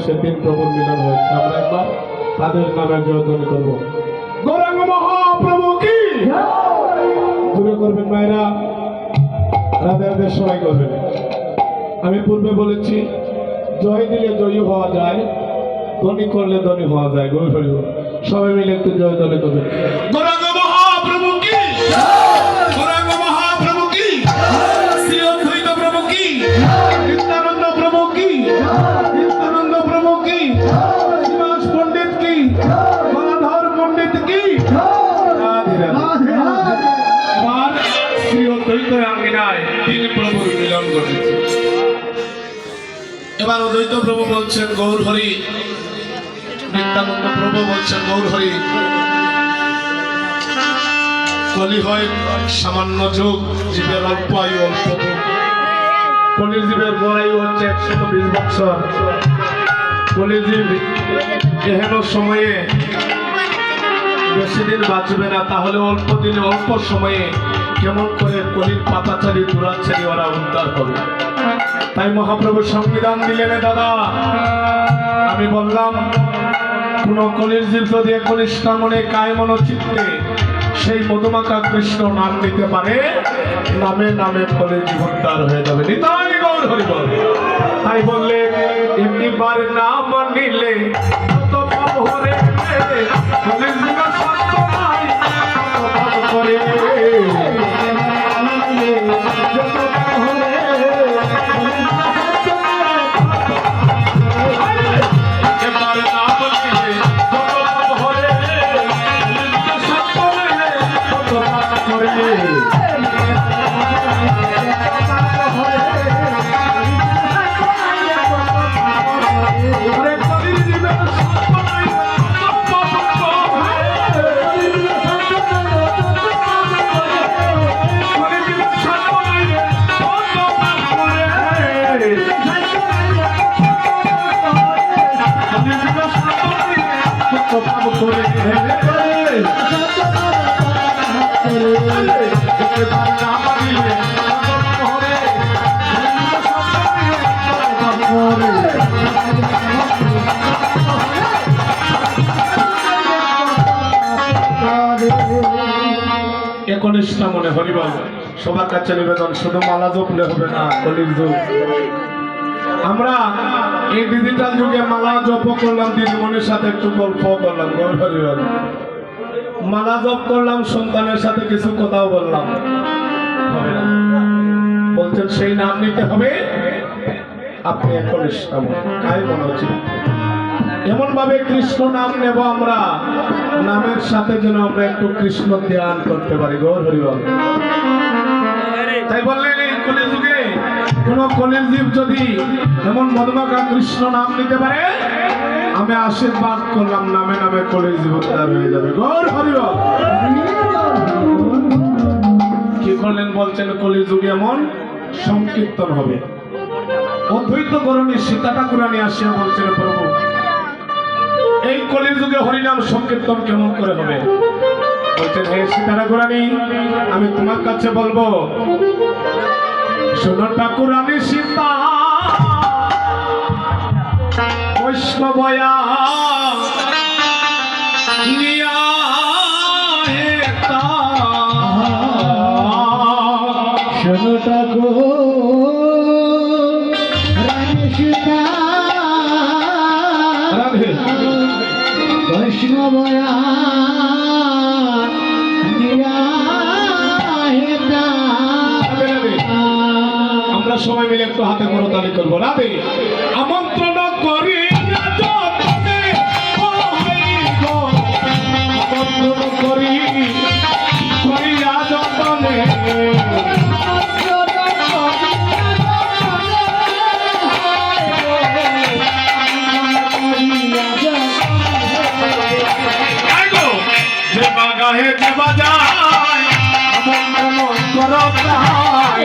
সেদিন প্রভুর মিলন হয়েছে। আমরা একবার তাদের নামে জয়ধ্বনি করব। গৌরাঙ্গ মহাপ্রভু কি জোরে করবেন মায়েরা, রাধাদের সবাই করবেন। আমি পূর্বে বলেছি জয় দিলে জয়ী হওয়া যায়, ধ্বনি করলে ধ্বনি হওয়া যায়। সবাই মিলে একটু জয়ধ্বনি করবেন। গৌরাঙ্গ মহাপ্রভু কি, গৌরাঙ্গ মহাপ্রভু কি, শ্রী অদ্বৈত প্রভু কি, নিত্যানন্দ প্রভু কি, নিত্যানন্দ প্রভু কি, শ্রীনিবাস পণ্ডিত কি, গদাধর পণ্ডিত কি। এবার শ্রী অদ্বৈত আঙ্গিনায় তিন প্রভুর মিলন ঘটেছে। এবার অদ্বৈত প্রভু বলছেন গৌর হরি, নিত্যানন্দ প্রভু বলছেন গৌর হরি। কলি হয় সামান্য যুগ, জীবের অল্প আয়ু অল্প ভোগ। কলির জীবের গড় আয়ু হচ্ছে 120 বছর। কলির জীব এহেন সময়ে বেশি দিন বাঁচবে না, তাহলে অল্প দিনে অল্প সময়ে কেমন করে কলির পাতাচারী দুরাচারী ওরা উদ্ধার হবে। তাই মহাপ্রভু সংবিধান দিলেন। দাদা আমি বললাম কোন কলির জীব যদি একনিষ্ঠ মনে কায় মন চিত্তে সেই মধুমাখা কৃষ্ণ নাম নিতে পারে, নামে নামে কলির জীব উদ্ধার হয়ে যাবে। নিতাই গৌর হরি বল। তাই বললে একবার নাম নিলে কত পাপ হরে, কলির জীব সত্য নাই কত পাপ করে। একনিষ্ঠা মনে হরিবল। সবার কাছে নিবেদন, শুধু মালা জপলে হবে না। কলির যুগ, আমরা এই ডিজিটাল যুগে মালা জপ করলাম, দিদিমণির সাথে একটু গল্প করলাম, হরিবল মালা জপ করলাম, সন্তানের সাথে কিছু কথাও বললাম, হবে না। বলছেন সেই নাম নিতে হবে আপনি একনিষ্ঠা মনে কায় মনে চিত্তে। এমন ভাবে কৃষ্ণ নাম নেব আমরা, নামের সাথে যেন আমরা একটু কৃষ্ণ ধ্যান করতে পারি। গৌর হরিবল। তাই বললেন এই কলির যুগে কোন কলির জীব যদি এমন মধুমাখা কৃষ্ণ নাম নিতে পারে, আমি আশীর্বাদ করলাম নামে নামে কলির জীব উদ্ধার হয়ে যাবে। গৌর হরিবল। কি করলেন বলছেন কলির যুগে এমন সংকীর্তন হবে। অদ্বৈত গরণী সীতা ঠাকুরানী আসিয়া বলছেন প্রভু এই কলির যুগে হরিনাম সংকীর্তন কেমন করে হবে। বলছেন হে সীতা ঠাকুরানী, আমি তোমার কাছে বলবো, শোনো ঠাকুরানী সীতা বৈষ্ণবয়া নিয়া শোনোটা গো রানী সীতা বৈষ্ণবয়া আমরা সবাই মিলে একটু হাতে করতালি করবো। রাধে আমন্ত্রণ করি আমন্ত্রণ করি করিয়া যতনে যে বাগাহে যে বাজায় আমন্ত্রণ করো তাই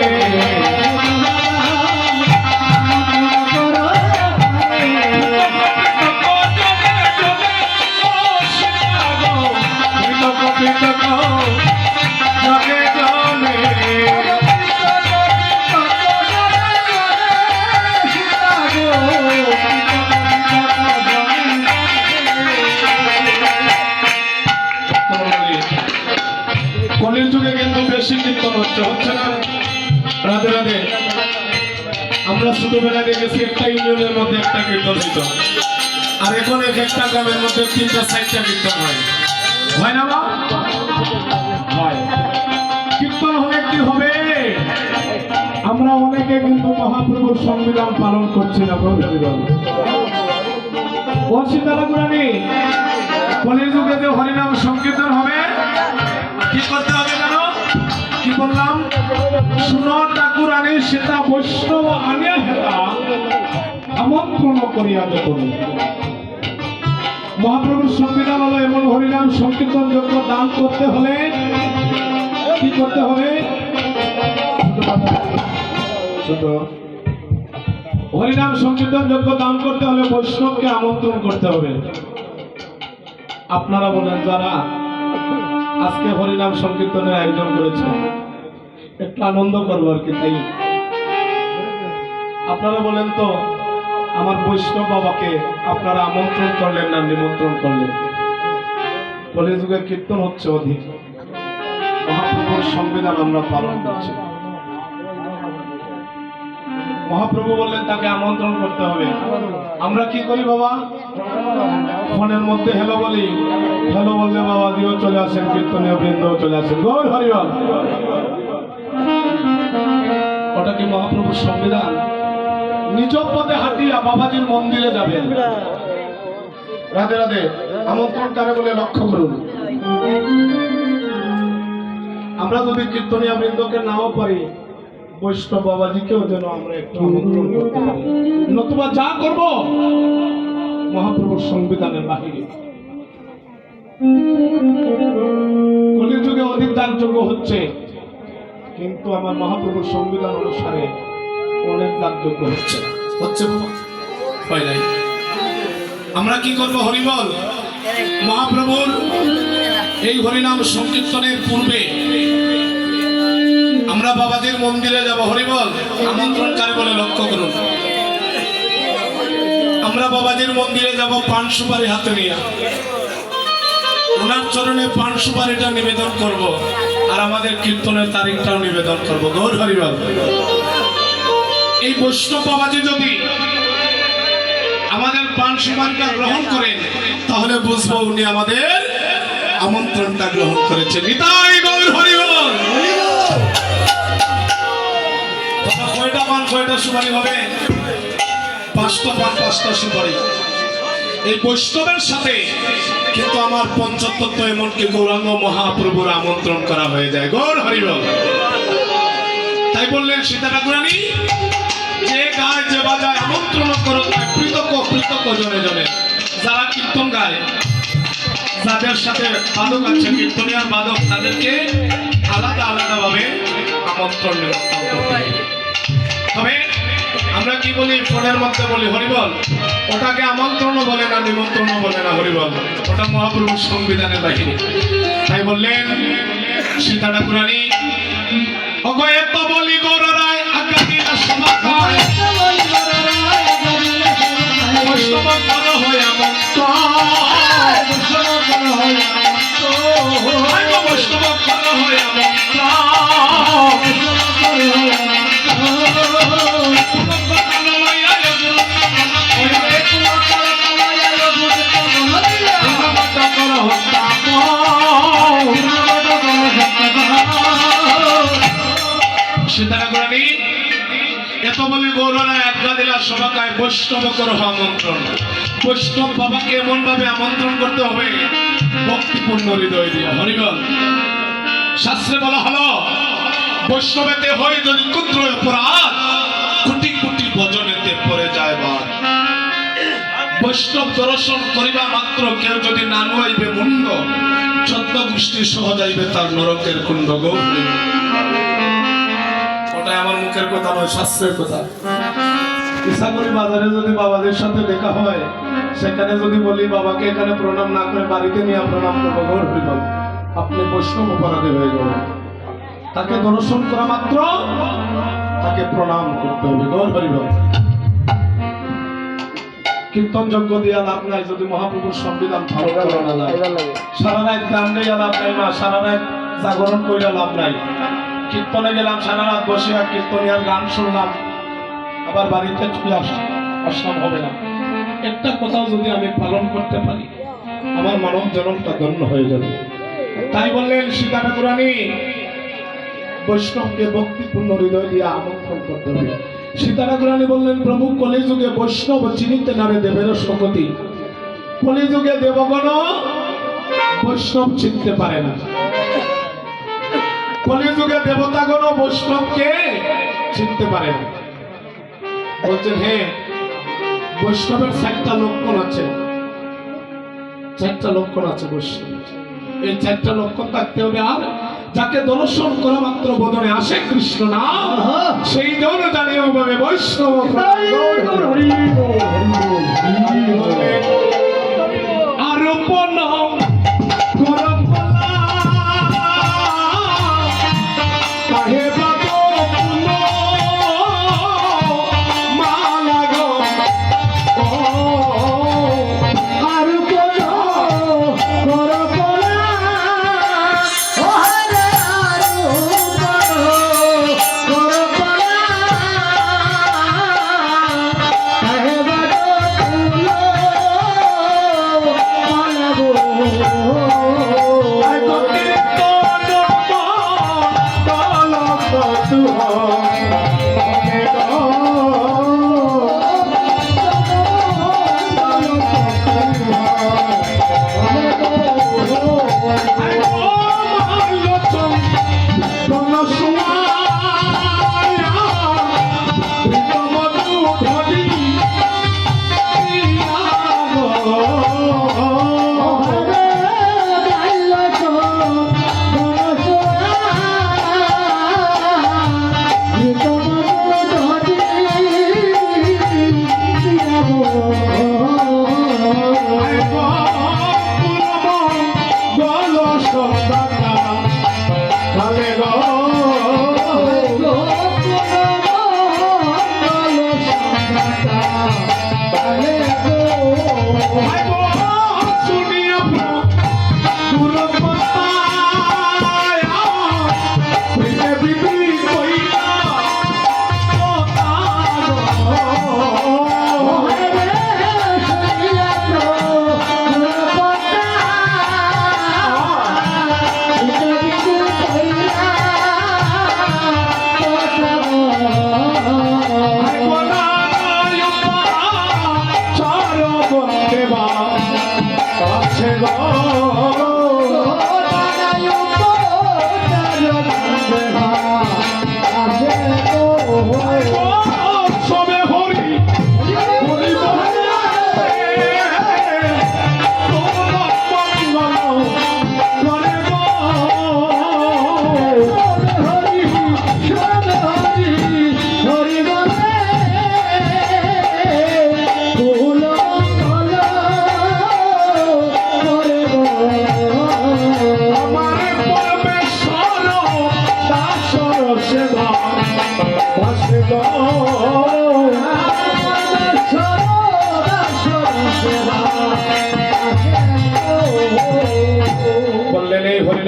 কলির যুগে কিন্তু বেশি কীর্তন হচ্ছে না? রাধে রাধে। আমরা ছোটবেলায় দেখেছি একটা ইউনিয়নের মধ্যে একটা কীর্তন হইত, আর এখন এক একটা গ্রামের মধ্যে 3-4টা কীর্তন হয় না বা? হয়। কীর্তন হলে কি হবে? আমরা অনেকে কিন্তু মহাপ্রভুর সংবিধান পালন করছি না। ও সীতারাগুরানি, কলির যুগে যে হরিনাম সংকীর্তন হবে কি করতে হবে জানো? কি বললাম? শুনো ঠাকুরানী সীতা বৈষ্ণব আনিয়া হেতা আমন্ত্রণ করিয়া যতনে। মহাপ্রভুর সংবিধান হলো এমন হরিনাম সংকীর্তন যোগ্য দান করতে হলে কি করতে হবে? ছোট হরিনাম সংকীর্তন যোগ্য দান করতে হলে বৈষ্ণবকে আমন্ত্রণ করতে হবে। আপনারা বলেন যারা আজকে হরিনাম সংকীর্তনের আয়োজন করেছে একটু আনন্দ করবো আর কি, তাই আপনারা বলেন তো আমার বৈষ্ণব বাবাকে আপনারা আমন্ত্রণ করলেন না নিমন্ত্রণ করলেন? কলিযুগে কীর্তন হচ্ছে অধিক, মহাপ্রভুর সংবিধান আমরা পালন করছি। মহাপ্রভু বললেন তাকে আমন্ত্রণ করতে হবে। আমরা কি করি বাবা? ফোনের মধ্যে হ্যালো বলি, হ্যালো বললে বাবা দিও চলে আসেন, কীর্তনীয় বৃন্দ চলে আসেন, গৌর হরিবল। ওটা কি মহাপ্রভুর সংবিধান? নিজ পদে হাঁটিয়া বাবাজির মন্দিরে যাবেন। রাধে রাধে। আমন্ত্রণ কারে বলে লক্ষ্য করুন। আমরা যদি কীর্তনীয় বৃন্দকে নাও পারি, বৈষ্ণব বাবাজিকেও যেন আমরা একটু আমন্ত্রণ করতে পারি, নতুবা যা করব মহাপ্রভুর সংবিধানের বাহিরে। কলির যুগে অধিক দানযোগ্য হচ্ছে, কিন্তু আমার মহাপ্রভুর সংবিধান অনুসারে অনেক দানযোগ্য হচ্ছে না। হচ্ছে হয় নাই। আমরা কি করব? হরিবল। মহাপ্রভুর এই হরিনাম সংকীর্তনের পূর্বে আমরা বাবাজির মন্দিরে যাব। হরিবল। আমন্ত্রণকারী বলে লক্ষ্য করুন। আমরা বাবাজির মন্দিরে যাব পান সুপারি হাতে নিয়ে, ওনার চরণে পান সুপারিটা নিবেদন করব, আর আমাদের কীর্তনের তারিখটাও নিবেদন করব। গৌর হরিবল। এই বৈষ্ণব বাবাজি যদি আমাদের পান সুপারিটা গ্রহণ করেন তাহলে বুঝবো উনি আমাদের আমন্ত্রণটা গ্রহণ করেছেন। নিতাই গৌর হরিবল। কয়টা পান কয়টা সুপারি হবে? 5টা পান 5টা সুপারি। এই বৈষ্ণবের সাথে কিন্তু আমার পঞ্চতত্ত্ব এমনকি গৌরাঙ্গ মহাপ্রভুর আমন্ত্রণ করা হয়ে যায়। গৌর হরিবল। তাই বললেন সীতা ঠাকুরানী, যে গায় যে বাজায় আমন্ত্রণ করো তাই পৃথক পৃথক জনে জনে। যারা কীর্তন গায়, যাদের সাথে বাদক আছে, কীর্তনিয়ার বাদক, তাদেরকে আলাদা আলাদা ভাবে আমন্ত্রণ করতে। তবে আমরা কি বলি? ফোনের মধ্যে বলি হরিবল। ওটাকে আমন্ত্রণও বলে না, নিমন্ত্রণও বলে না। হরিবল। ওটা মহাপ্রভুর সংবিধানের বাহিরে। তাই বললেন সীতা ঠাকুরানী, অগয়ে তো বলি গৌর রায় আজ্ঞা দিলা সমাধান। বৈষ্ণব কর হয় আমন্ত্র বৈষ্ণব কর হয় আমন্ত্র সীতারাগরানী এত বলি গৌররা একগা দিলা সবাকায় বৈষ্ণব কর আমন্ত্রণ বৈষ্ণব বাবাকে এমন ভাবে আমন্ত্রণ করতে হবে ভক্তিপূর্ণ হৃদয় দিয়ে হরিবল শাস্ত্রে বলা হলো বৈষ্ণবেতে হয় যদি ক্ষুদ্র অপরাধ কোটি কোটি ভজনেতে পড়ে যায় বাদ বৈষ্ণব দর্শন করিবা মাত্র কেউ যদি না নুয়াইবে মুন্ড 14 গোষ্ঠী সহ যাইবে তার নরকের কুণ্ড গৌরী ওটা আমার মুখের কথা নয় শাস্ত্রের কথা ইসাগরি বাজারে যদি বাবাদের সাথে দেখা হয় সেখানে যদি বলি বাবাকে এখানে প্রণাম না করে বাড়িতে নিয়ে প্রণাম করবো গৌর হরিবল আপনি বৈষ্ণব অপরাধী হয়ে যাবেন তাকে দর্শন করা মাত্র তাকে প্রণাম করতে হবে গৌর হরিবল কীর্তন যজ্ঞ দিয়া লাভ নাই যদি মহাপ্রভুর সংবিধান ভালো করা না যায় সারা রাত গান গাইয়া লাভ নাই না সারা রাত জাগরণ কইরা লাভ নাই কীর্তনে গেলাম সারা রাত বসে আর কীর্তনিয়ার গান শুনলাম আবার বাড়িতে চলে আসলাম হবে না একটা কথাও যদি আমি পালন করতে পারি আমার মানব জনমটা ধন্য হয়ে যাবে তাই বললেন সীতা ঠাকুরানী বৈষ্ণবকে ভক্তিপূর্ণ হৃদয় দিয়ে আমন্ত্রণ করতে হবে সীতা ঠাকুরানী বললেন প্রভু কলিযুগে বৈষ্ণব চিনিতে নারে দেবের সকতি কলিযুগে দেবগণ বৈষ্ণব চিনতে পারে না কলিযুগে দেবতাগণ বৈষ্ণবকে চিনতে পারে না বলছেন হে বৈষ্ণবের 4টা লক্ষণ আছে 4টা লক্ষণ আছে বৈষ্ণব এই 4টা লক্ষণ থাকতে হবে আর যাকে দর্শন করা মাত্র বদনে আসে কৃষ্ণ নাম সেই জন্য জানিও ভাবে বৈষ্ণব আরোপণ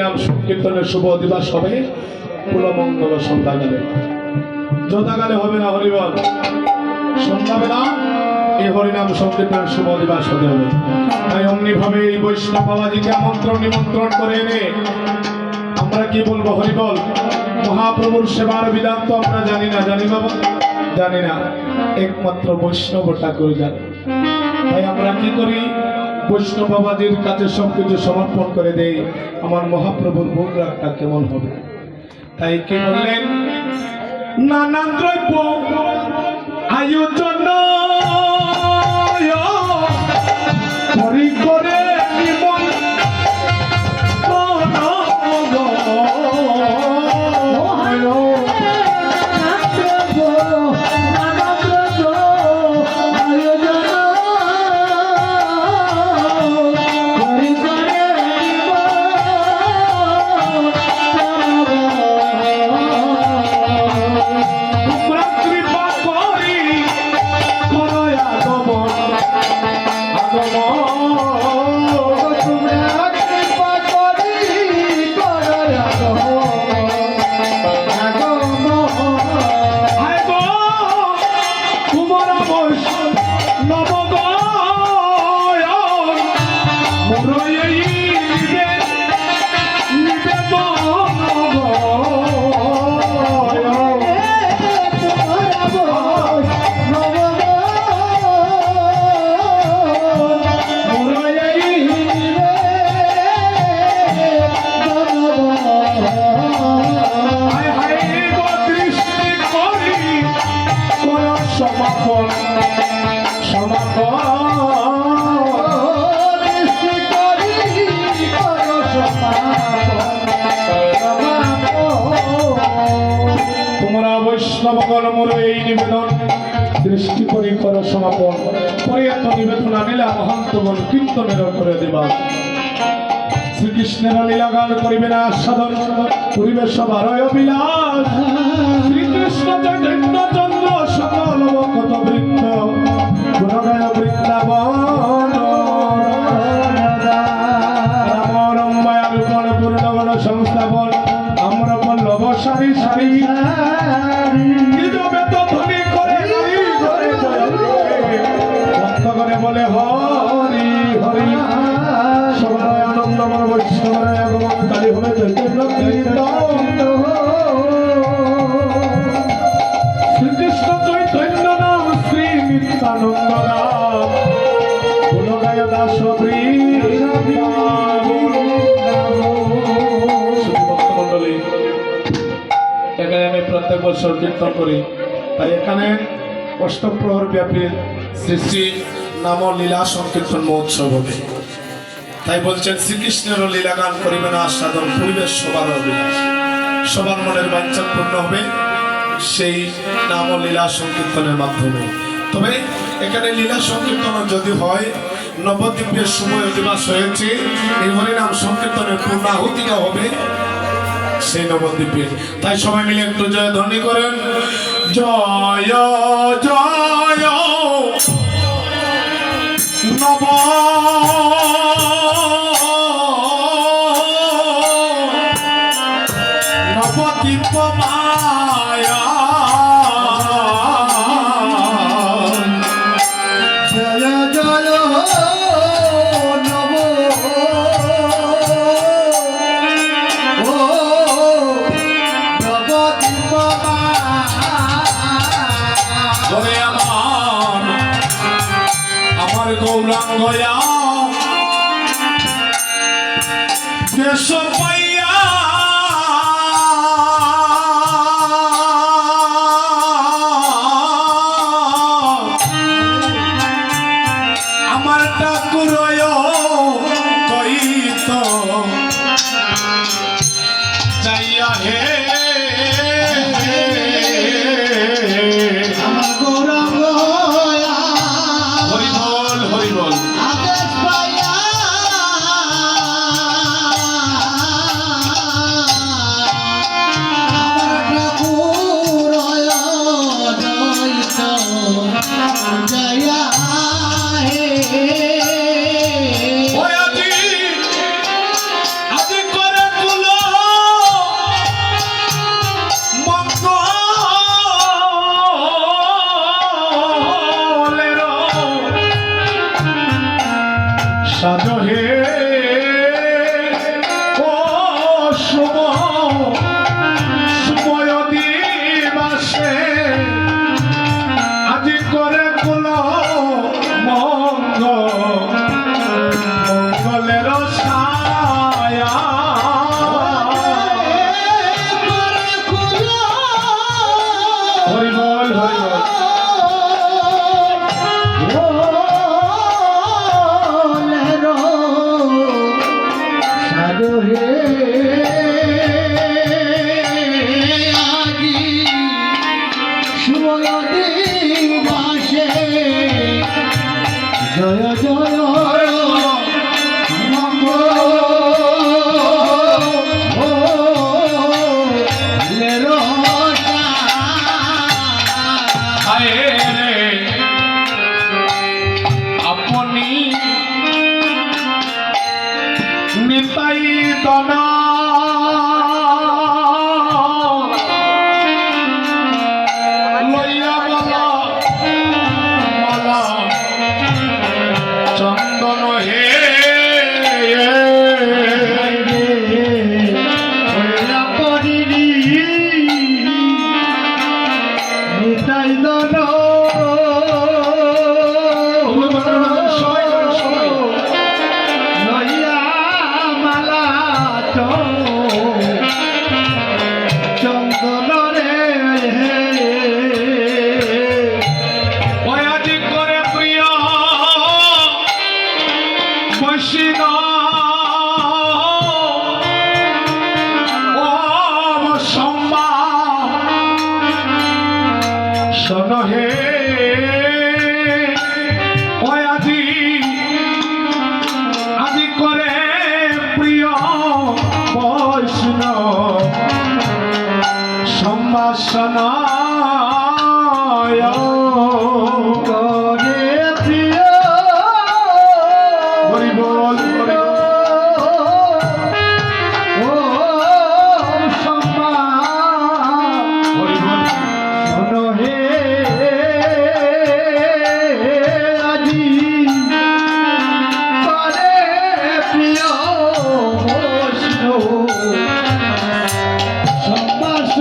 হরিনাম সংকীর্তনের শুভ দিবস হবে কুলমঙ্গল সন্ধ্যাকালে। যথাকালে হবে না হরিবল, সন্ধ্যাবেলা এই হরিনাম সংকীর্তনের শুভ দিবস হতে হবে। তাই অমনি ভাবে এই বৈষ্ণব বাবাজিকে আমন্ত্রণ নিমন্ত্রণ করে এনে আমরা কি বলবো হরিবল। মহাপ্রভুর সেবার বিধান তো আমরা জানি না, জানি বাবা, জানি না, একমাত্র বৈষ্ণব ঠাকুর জানে। তাই আমরা কি করি, বৈষ্ণব বাবাজির কাছে সবকিছু সমর্পণ করে দেই। আমার মহাপ্রভুর ভোগ রাগটা কেমন হবে। তাই কি বললেন, নানান দ্রব্য আয়োজন করি করে জীবন বৈষ্ণবগণ মোর এই নিবেদন দৃষ্টি করি কর সমাপন পরিয়ত নিবেদন আনিলা মহান্তগণ কীর্তনের করে দেবা। শ্রীকৃষ্ণের লীলা গান করিবে না সাধন করিবে সবার অবিলাস। শ্রীকৃষ্ণ চৈতন্য চন্দ্র সকল ভক্ত বৃন্দ গুণগায় বৃন্দাবন রাম রম্মায় রূপণ পূর্ণগণ সংস্থাপন আমরা পল্লব সারি সারি বলে হরি হরি সবাই আনন্দময় বৈষ্ণবের আগমন কালী হবে শ্রীকৃষ্ণ চৈতন্য নাম শ্রী নিত্যানন্দ নাম গুণগায় দাস ভক্তমন্ডলী। এখানে আমি প্রত্যেক বছর কীর্তন করি, তাই এখানে অষ্টপ্রহর ব্যাপী শ্রী শ্রী নাম লীলা সংকীর্তন মহোৎসব হবে। তাই বলছেন শ্রীকৃষ্ণেরও লীলা গান করিবে না সাধন পরিবেশ সবার অভিলাষ, সবার মনের বাঞ্ছা পূর্ণ হবে সেই নাম লীলা সংকীর্তনের মাধ্যমে। তবে এখানে লীলা সংকীর্তন যদি হয়, নবদ্বীপের সময় দিবস হয়েছে, এই হরিনাম সংকীর্তনের পূর্ণাহুতিটা হবে সেই নবদ্বীপে। তাই সবাই মিলে একটু জয় ধ্বনি করেন, জয় জয় নব নবদ্বীপ মায়া জয় জয় নব নবদ্বীপ মায়া আমার গৌরাঙ্গয়া দেশ পাইয়া আমার ঠাকুর কইত যাইয়া হে আমার গৌরাঙ্গ আদি করে সাজো হে ও শুভ সময় দিবাসে আজি করে কুল মঙ্গলের ছায়া হরি বল হরি বল জয় জয় আপনি নিতাই দনা লইয়া মালা মালা চন্দন হে বয়াজি করে প্রিয় বৈষ্ণব ও সম্মা শোনো হে বয়াজি আজি করে প্রিয় বৈষ্ণব সম্ভাষণ করে প্রিয় হরি বল হরি বল। ও সম্মা হরি বল শোনো হে আজি করে প্রিয় বৈষ্ণব সম্মাস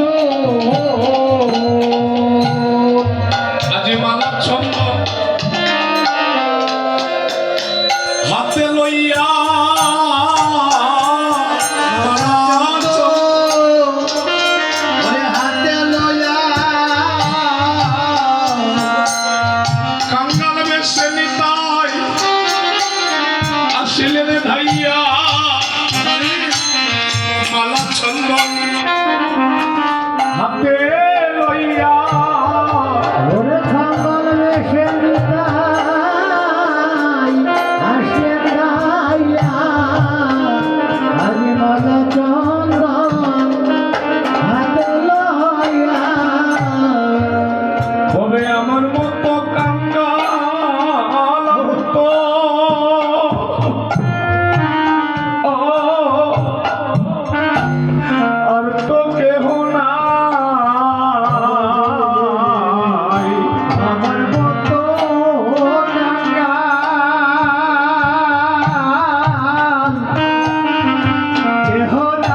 আজি মালা ছন্দ হাতে লইয়া হাতে লয়া কাঙ্গাল বেশে নিতাই আসিলেন ধাইয়া মালা ছন্দ হাতে লইয়া ওরে খাবার বেশে নিতাই আসে গাইয়া আজি মালা চন্দন হাতে লয়া হবে আমার মতো কাঙ্গাল হতো আর তো কেহ নাই আমার মতো কাঙ্গাল কেহ নাই।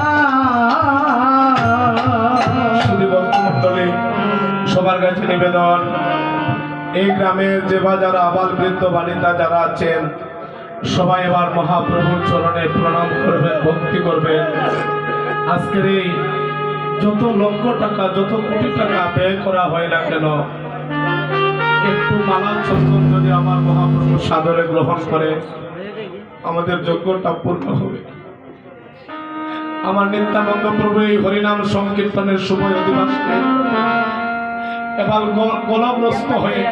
শুধু ভক্তমণ্ডলী সবার কাছে নিবেদন এই গ্রামের যে বা যারা আবাল বৃদ্ধ বালিকা যারা আছেন সবাই এবার মহাপ্রভুর চরণে প্রণাম করবেন ভক্তি করবেন আজকের এই যত লক্ষ টাকা যত কোটি টাকা ব্যয় করা হয় না কেন একটু মালা চন্দন যদি আমার মহাপ্রভু সাদরে গ্রহণ করে আমাদের যজ্ঞটা পূর্ণ হবে। আমার নিত্যানন্দ প্রভু এই হরিনাম সংকীর্তনের শুভ অধিবাসে এবার গলগ্রস্ত হয়ে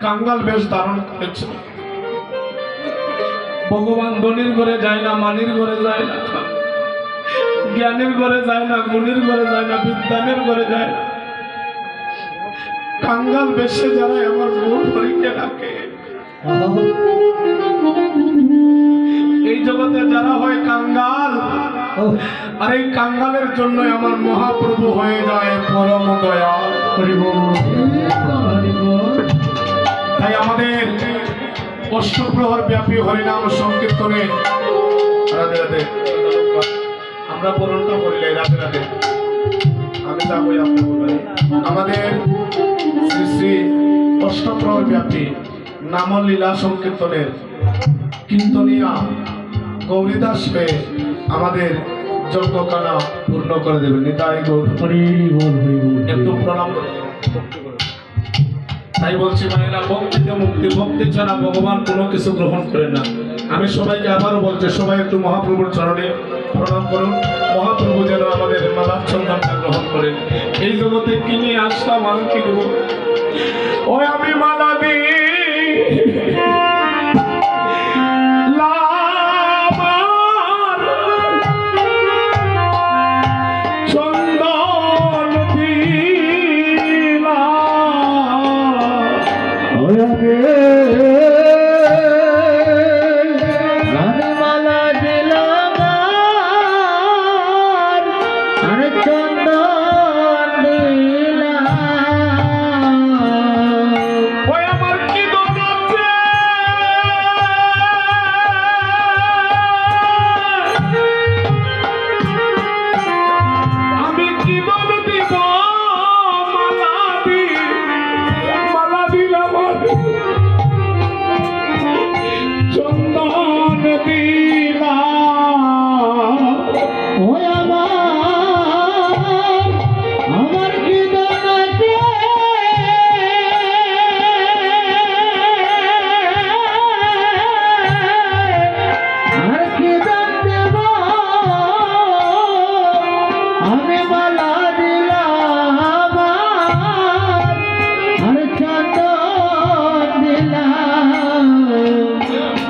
কাঙ্গাল বেশ ধারণ করেছে। ভগবান ধনির ঘরে যায় না, মানির ঘরে যায় না, জ্ঞানের ঘরে যায় না, গুণীর ঘরে যায় না, বিদ্যানের ঘরে যায় না। কাঙ্গাল বেশে যারা আমার মূল হরিকে ডাকে, এই জগতে যারা হয় কাঙ্গাল, আর এই কাঙ্গালের জন্য আমার মহাপ্রভু হয়ে যায় পরম দয়াল। তাই আমাদের অষ্টপ্রহর ব্যাপী হরিনাম সংকীর্তনে রাধে রাধে আমরা পূরণটা করিলে রাধে রাধে আমি তা বই আপনি বলবেন আমাদের শ্রী শ্রী অষ্টপ্রহর ব্যাপী নামলীলা সংকীর্তনের কীর্তনিয়া গৌরীদাস পেয়ে আমাদের যজ্ঞখানা পূর্ণ করে দেবেন নিতাই গৌর হরি বল হরি বল একটু প্রণাম করে তাই বলছি মায়েরা ভক্তিতে মুক্তি ভক্তি ছাড়া ভগবান কোনো কিছু গ্রহণ করে না আমি সবাইকে আবারও বলছি সবাই একটু মহাপ্রভুর চরণে প্রণাম করুন মহাপ্রভু যেন আমাদের মালাচ্ছন্দানটা গ্রহণ করেন এই জগতে কি নিয়ে আসলাম আমি কি দেবো ওই আমি মালা দিই মালা দিলাম আর চন্দন দিলাম ওই আমার কি দোষ আছে আমি কি দোষ দিব মালা দিলাম চন্দন দিলাম ওই আমার কি দোষ আছে আর কি দান দেব আমি মালা দিলাম আর চন্দন দিলাম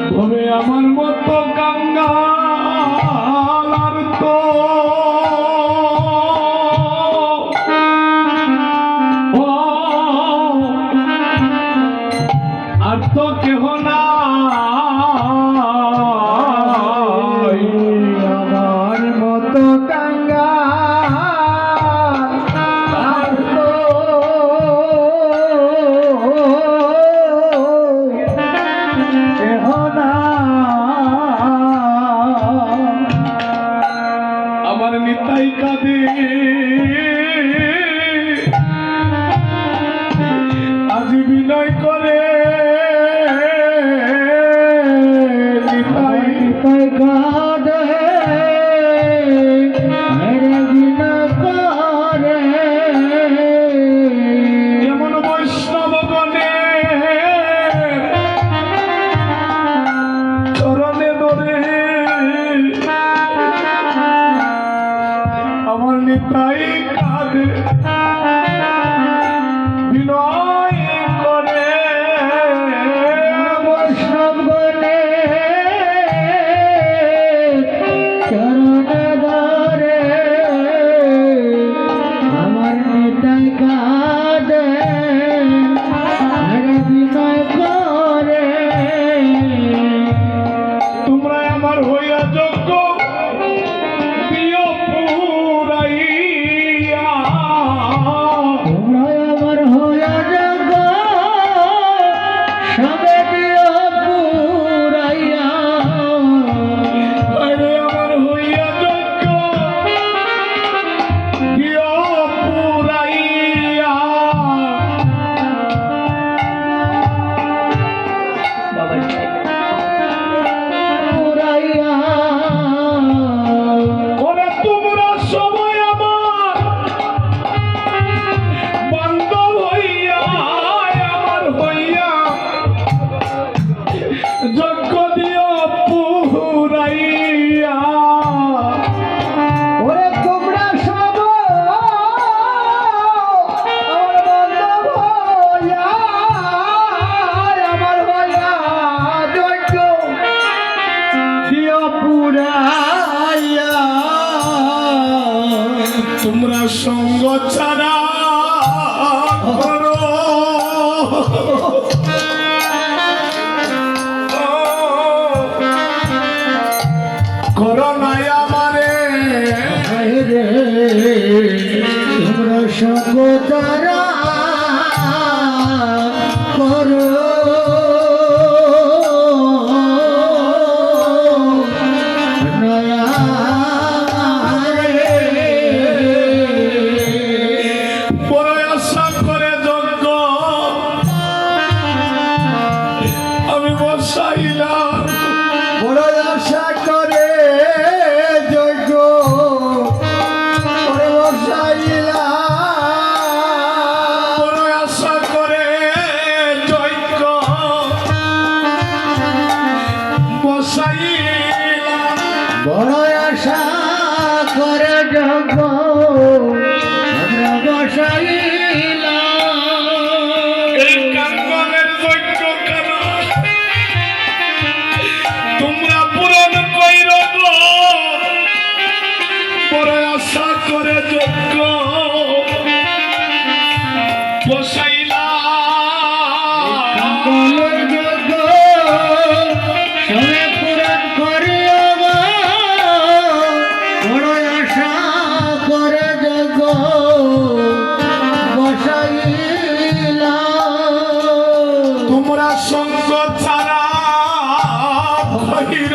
তবে আমার মতো কাঙ্গাল আর তো ও, আর তো কেহ না আমার মতো কাঙ্গাল আর তো কেহ নাই। আমার নিতাই কাঁদে আজ বিনয় করে নিতাই তাই কাঁদে মেরে বিনা করে যেমন বৈষ্ণব গণে চরণে ধরে আমার নিতাই কাঁদে বিনয় করে বৈষ্ণব বলে চরণে ধরে আমার নিতাই কাঁদে মেরে বিনয় করে তোমরা আমার হইয়া যোগ্য প্রিয় পুরাইয়া তোমরা আমার হইয়া যাগ সবে দিও পুরাইয়া আরে আমার হইয়া যোগ্য প্রিয় পুরাইয়া পুরাইয়া ওরে তোমরা সবাই আমার বান্ধব হইয়া আমার হইয়া যজ্ঞ দিও পুরাইয়া ওরে তোমরা সব আমার বান্ধব হইয়া আমার হইয়া যজ্ঞ দিও পুরাইয়া তোমরা সঙ্গ ছাড়া করো করো নাই আমারে রে তোমরা সঙ্গ তারা করো বসাইলাম বড় আশা করে যজ্ঞ করে বসাইলাম বড় আশা করে যজ্ঞ বসাইলাম বড় আশা করে যজ্ঞ আমরা বসাইলাম এই কাঙ্গনের যজ্ঞ কেন তোমরা পূরণ কইর গো বড় আশা করে যজ্ঞ বসাইলাম বলের যজ্ঞ সবে পূরণ করিও গো বড় আশা করে যজ্ঞ বসাইলাম তোমরা সঙ্গ ছাড়া কইর